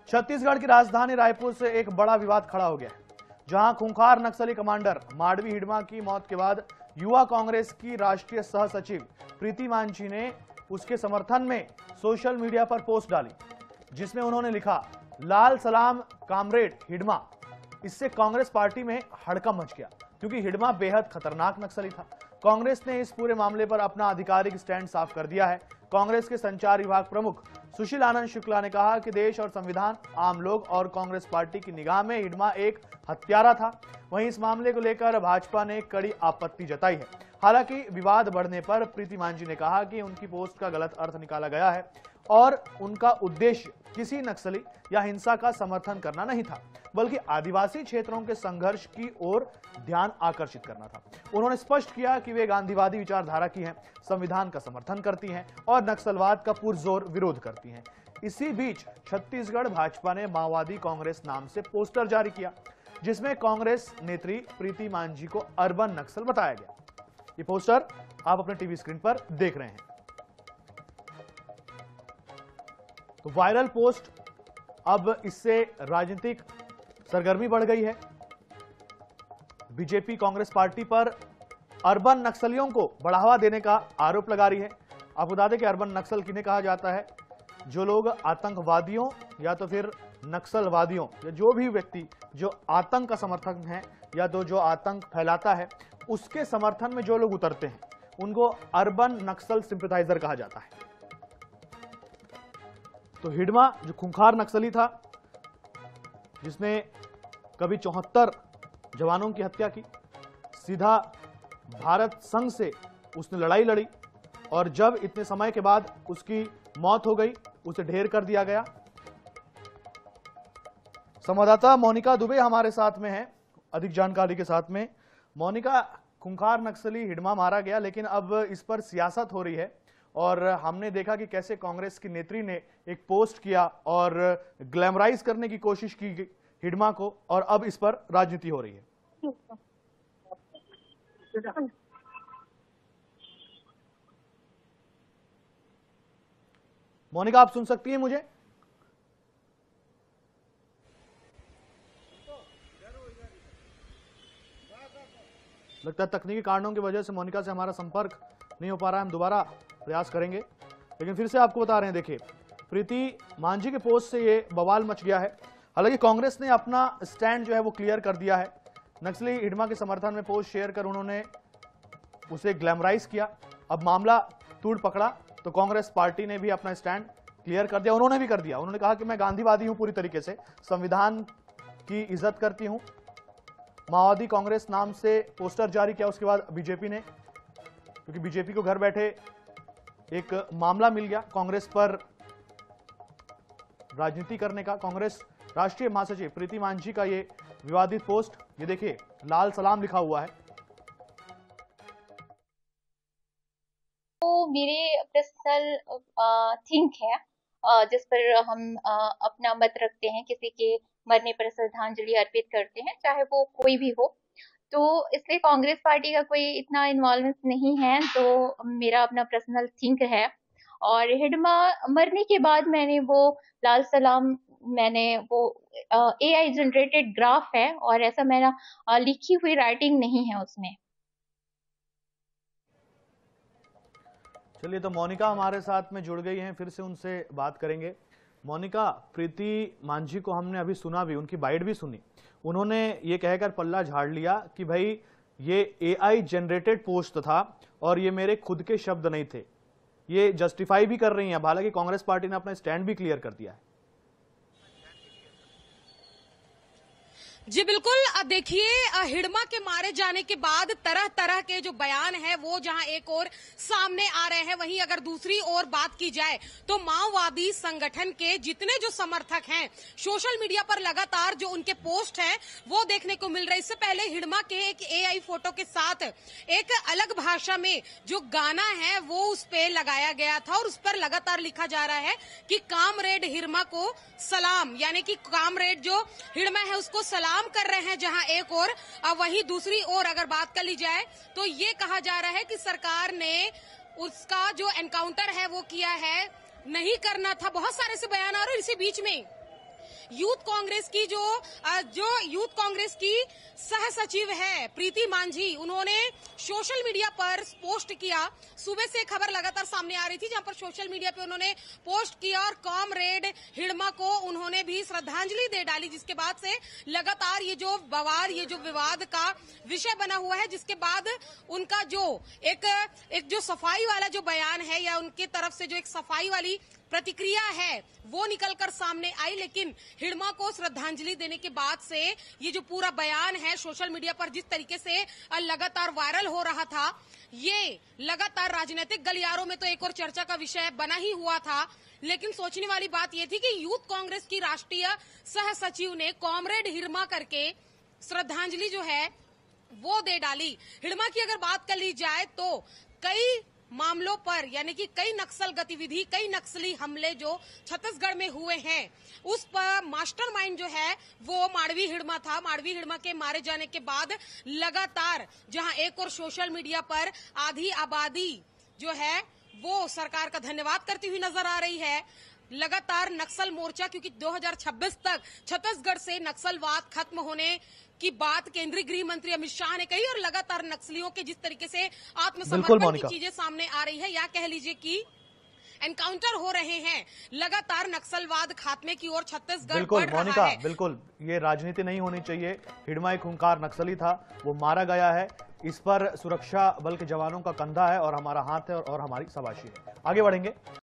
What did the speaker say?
छत्तीसगढ़ की राजधानी रायपुर से एक बड़ा विवाद खड़ा हो गया है, जहां खूंखार नक्सली कमांडर माडवी हिडमा की मौत के बाद युवा कांग्रेस की राष्ट्रीय सह सचिव प्रीति मांझी ने उसके समर्थन में सोशल मीडिया पर पोस्ट डाली, जिसमें उन्होंने लिखा, लाल सलाम कामरेड हिडमा। इससे कांग्रेस पार्टी में हड़कंप मच गया, क्योंकि हिडमा बेहद खतरनाक नक्सली था। कांग्रेस ने इस पूरे मामले पर अपना आधिकारिक स्टैंड साफ कर दिया है। कांग्रेस के संचार विभाग प्रमुख सुशील आनंद शुक्ला ने कहा कि देश और संविधान, आम लोग और कांग्रेस पार्टी की निगाह में हिडमा एक हत्यारा था। वहीं इस मामले को लेकर भाजपा ने कड़ी आपत्ति जताई है। हालांकि विवाद बढ़ने पर प्रीति मांझी ने कहा कि उनकी पोस्ट का गलत अर्थ निकाला गया है और उनका उद्देश्य किसी नक्सली या हिंसा का समर्थन करना नहीं था, बल्कि आदिवासी क्षेत्रों के संघर्ष की ओर ध्यान आकर्षित करना था। उन्होंने स्पष्ट किया कि वे गांधीवादी विचारधारा की हैं, संविधान का समर्थन करती हैं और नक्सलवाद का पुरजोर विरोध करती हैं। इसी बीच छत्तीसगढ़ भाजपा ने माओवादी कांग्रेस नाम से पोस्टर जारी किया, जिसमें कांग्रेस नेत्री प्रीति मांझी को अर्बन नक्सल बताया गया। ये पोस्टर आप अपने टीवी स्क्रीन पर देख रहे हैं। तो वायरल पोस्ट, अब इससे राजनीतिक सरगर्मी बढ़ गई है। बीजेपी कांग्रेस पार्टी पर अर्बन नक्सलियों को बढ़ावा देने का आरोप लगा रही है। आपको बता दें कि अर्बन नक्सल किन्हें कहा जाता है? जो लोग आतंकवादियों या तो फिर नक्सलवादियों या जो भी व्यक्ति जो आतंक का समर्थक है या तो जो आतंक फैलाता है, उसके समर्थन में जो लोग उतरते हैं, उनको अर्बन नक्सल सिंपैथाइजर कहा जाता है। तो हिडमा जो खूंखार नक्सली था, जिसने कभी 74 जवानों की हत्या की, सीधा भारत संघ से उसने लड़ाई लड़ी और जब इतने समय के बाद उसकी मौत हो गई, उसे ढेर कर दिया गया। संवाददाता मोनिका दुबे हमारे साथ में है अधिक जानकारी के साथ में। मोनिका, खूंखार नक्सली हिडमा मारा गया, लेकिन अब इस पर सियासत हो रही है और हमने देखा कि कैसे कांग्रेस की नेत्री ने एक पोस्ट किया और ग्लैमराइज करने की कोशिश की हिडमा को, और अब इस पर राजनीति हो रही है। मोनिका, आप सुन सकती हैं मुझे? लगता है तकनीकी कारणों की वजह से मोनिका से हमारा संपर्क नहीं हो पा रहा है। हम दोबारा प्रयास करेंगे, लेकिन फिर से आपको बता रहे हैं, देखिए प्रीति मांझी के पोस्ट से ये बवाल मच गया है। हालांकि कांग्रेस ने अपना स्टैंड जो है वो क्लियर कर दिया है। नक्सली हिडमा के समर्थन में पोस्ट शेयर कर उन्होंने उसे ग्लैमराइज किया। अब मामला तूड़ पकड़ा तो कांग्रेस पार्टी ने भी अपना स्टैंड क्लियर कर दिया। उन्होंने भी कर दिया, उन्होंने कहा कि मैं गांधीवादी हूं, पूरी तरीके से संविधान की इज्जत करती हूं। माओवादी कांग्रेस नाम से पोस्टर जारी किया उसके बाद बीजेपी ने, क्योंकि बीजेपी को घर बैठे एक मामला मिल गया कांग्रेस पर राजनीति करने का। कांग्रेस राष्ट्रीय महासचिव प्रीति मांझी का ये विवादित पोस्ट, ये देखिए लाल सलाम लिखा हुआ है। तो मेरे पर्सनल थिंक है जिस पर हम अपना मत रखते हैं, किसी के मरने पर श्रद्धांजलि अर्पित करते हैं, चाहे वो कोई भी हो। तो इसलिए कांग्रेस पार्टी का कोई इतना इन्वॉल्वमेंट नहीं है, तो मेरा अपना पर्सनल थिंक है। और हिडमा मरने के बाद मैंने वो लाल सलाम, मैंने वो AI जनरेटेड ग्राफ है और ऐसा मेरा लिखी हुई राइटिंग नहीं है उसमें। चलिए, तो मोनिका हमारे साथ में जुड़ गई हैं, फिर से उनसे बात करेंगे। मोनिका, प्रीति मांझी को हमने अभी सुना भी, उनकी बाइट भी सुनी। उन्होंने ये कहकर पल्ला झाड़ लिया कि भाई ये AI जनरेटेड पोस्ट था और ये मेरे खुद के शब्द नहीं थे। ये जस्टिफाई भी कर रही हैं। हालांकि कांग्रेस पार्टी ने अपना स्टैंड भी क्लियर कर दिया है। जी बिल्कुल, देखिए हिडमा के मारे जाने के बाद तरह तरह के जो बयान है वो जहां एक और सामने आ रहे हैं, वहीं अगर दूसरी ओर बात की जाए तो माओवादी संगठन के जितने जो समर्थक हैं, सोशल मीडिया पर लगातार जो उनके पोस्ट हैं वो देखने को मिल रहे। इससे पहले हिडमा के एक AI फोटो के साथ एक अलग भाषा में जो गाना है वो उस पे लगाया गया था और उस पर लगातार लिखा जा रहा है कि कामरेड हिडमा को सलाम, यानी कि कामरेड जो हिडमा है उसको सलाम कर रहे हैं। जहां एक और वहीं दूसरी ओर अगर बात कर ली जाए तो ये कहा जा रहा है कि सरकार ने उसका जो एनकाउंटर है वो किया है, नहीं करना था। बहुत सारे से बयान आ रहे हैं। इसी बीच में यूथ कांग्रेस की जो यूथ कांग्रेस की सह सचिव है प्रीति मांझी, उन्होंने सोशल मीडिया पर पोस्ट किया। सुबह से खबर लगातार सामने आ रही थी जहां पर सोशल मीडिया पे उन्होंने पोस्ट किया और कॉमरेड हिड़मा को उन्होंने भी श्रद्धांजलि दे डाली, जिसके बाद से लगातार ये जो बवाल, ये जो विवाद का विषय बना हुआ है, जिसके बाद उनका जो एक जो सफाई वाला जो बयान है या उनके तरफ से जो एक सफाई वाली प्रतिक्रिया है वो निकलकर सामने आई। लेकिन हिड़मा को श्रद्धांजलि देने के बाद से ये जो पूरा बयान है सोशल मीडिया पर जिस तरीके से लगातार वायरल हो रहा था, ये लगातार राजनीतिक गलियारों में तो एक और चर्चा का विषय बना ही हुआ था। लेकिन सोचने वाली बात यह थी कि यूथ कांग्रेस की राष्ट्रीय सह सचिव ने कॉमरेड हिड़मा करके श्रद्धांजलि जो है वो दे डाली। हिड़मा की अगर बात कर ली जाए तो कई मामलों पर, यानी कि कई नक्सल गतिविधि, कई नक्सली हमले जो छत्तीसगढ़ में हुए हैं, उस पर मास्टरमाइंड जो है वो माडवी हिड़मा था। माडवी हिड़मा के मारे जाने के बाद लगातार जहां एक और सोशल मीडिया पर आधी आबादी जो है वो सरकार का धन्यवाद करती हुई नजर आ रही है। लगातार नक्सल मोर्चा, क्योंकि 2026 तक छत्तीसगढ़ से नक्सलवाद खत्म होने की बात केंद्रीय गृह मंत्री अमित शाह ने कही और लगातार नक्सलियों के जिस तरीके से आत्मसमर्पण की चीजें सामने आ रही है या कह लीजिए कि एनकाउंटर हो रहे हैं, लगातार नक्सलवाद खात्मे की ओर छत्तीसगढ़ बढ़ रहा है। बिल्कुल, ये राजनीति नहीं होनी चाहिए। हिड़मा एक खूंखार नक्सली था, वो मारा गया है, इस पर सुरक्षा बल के जवानों का कंधा है और हमारा हाथ है और हमारी शाबाशी है। आगे बढ़ेंगे।